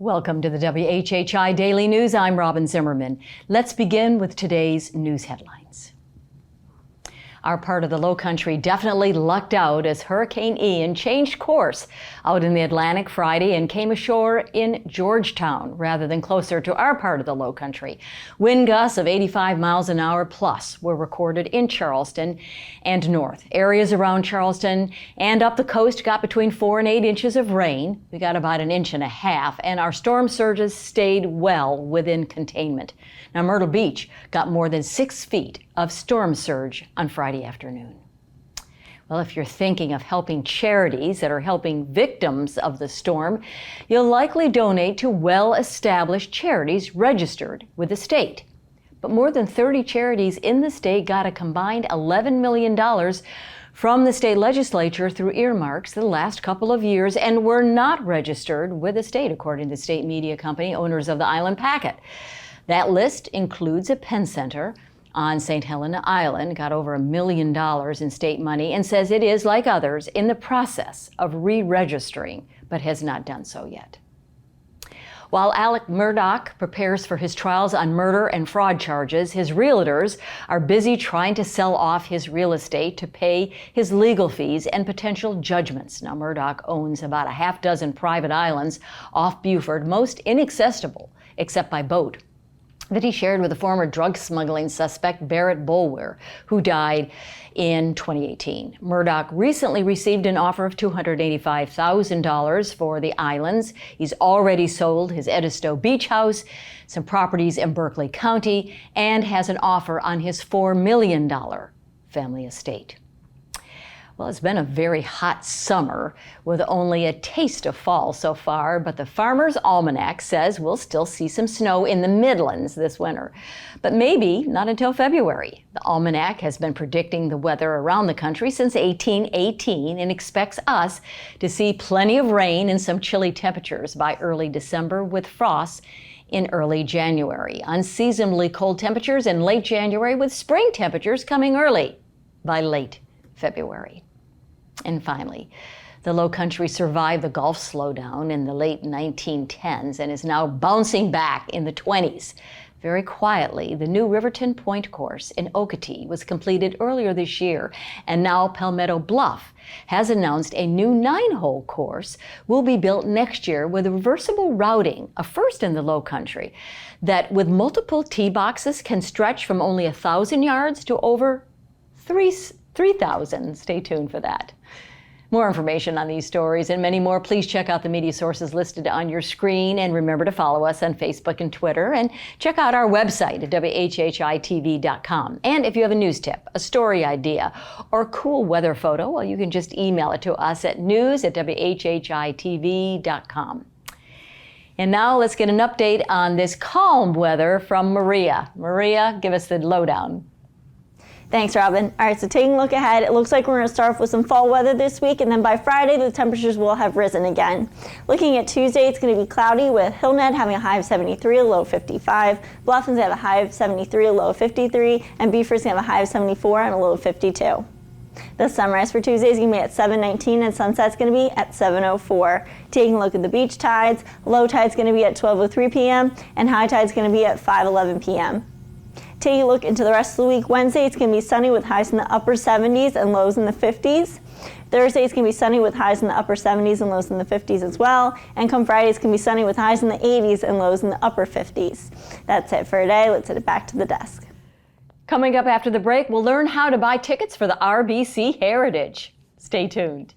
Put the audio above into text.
Welcome to the WHHI Daily News. I'm Robyn Zimmerman. Let's begin with today's news headlines. Our part of the Lowcountry definitely lucked out as Hurricane Ian changed course out in the Atlantic Friday and came ashore in Georgetown rather than closer to our part of the Lowcountry. Wind gusts of 85 miles an hour plus were recorded in Charleston and north. Areas around Charleston and up the coast got between 4 and 8 inches of rain. We got about 1.5 inches, and our storm surges stayed well within containment. Now, Myrtle Beach got more than 6 feet of storm surge on Friday afternoon. Well, if you're thinking of helping charities that are helping victims of the storm, you'll likely donate to well-established charities registered with the state. But more than 30 charities in the state got a combined $11 million from the state legislature through earmarks the last couple of years and were not registered with the state, according to the state media company owners of the Island Packet. That list includes a Penn Center on St. Helena Island, got over $1 million in state money, and says it is, like others, in the process of re-registering, but has not done so yet. While Alec Murdaugh prepares for his trials on murder and fraud charges, his realtors are busy trying to sell off his real estate to pay his legal fees and potential judgments. Now, Murdaugh owns about a half dozen private islands off Beaufort, most inaccessible except by boat, that he shared with a former drug smuggling suspect, Barrett Boulware, who died in 2018. Murdaugh recently received an offer of $285,000 for the islands. He's already sold his Edisto beach house, some properties in Berkeley County, and has an offer on his $4 million family estate. Well, it's been a very hot summer with only a taste of fall so far, but the Farmer's Almanac says we'll still see some snow in the Midlands this winter, but maybe not until February. The Almanac has been predicting the weather around the country since 1818 and expects us to see plenty of rain and some chilly temperatures by early December with frosts in early January. Unseasonably cold temperatures in late January with spring temperatures coming early by late February. And finally, the Lowcountry survived the Gulf slowdown in the late 1910s and is now bouncing back in the 20s. Very quietly, the new Riverton Point course in Okatee was completed earlier this year, and now Palmetto Bluff has announced a new 9-hole course will be built next year with reversible routing, a first in the Lowcountry, that with multiple tee boxes can stretch from only 1,000 yards to over 3,000. Stay tuned for that. More information on these stories and many more, please check out the media sources listed on your screen, and remember to follow us on Facebook and Twitter, and check out our website at WHHITV.com. And if you have a news tip, a story idea, or a cool weather photo, well, you can just email it to us at news@WHHITV.com. And now let's get an update on this calm weather from Maria. Maria, give us the lowdown. Thanks, Robyn. All right, so taking a look ahead, it looks like we're going to start off with some fall weather this week, and then by Friday, the temperatures will have risen again. Looking at Tuesday, it's going to be cloudy with Hilton having a high of 73, a low of 55. Bluffton's going to have a high of 73, a low of 53, and Beaufort's going to have a high of 74 and a low of 52. The sunrise for Tuesday is going to be at 7:19, and sunset's going to be at 7:04. Taking a look at the beach tides, low tide's going to be at 12:03 p.m., and high tide's going to be at 5:11 p.m. Taking a look into the rest of the week, Wednesday it's going to be sunny with highs in the upper 70s and lows in the 50s. Thursday it's going to be sunny with highs in the upper 70s and lows in the 50s as well. And come Friday it's going to be sunny with highs in the 80s and lows in the upper 50s. That's it for today. Let's send it back to the desk. Coming up after the break, we'll learn how to buy tickets for the RBC Heritage. Stay tuned.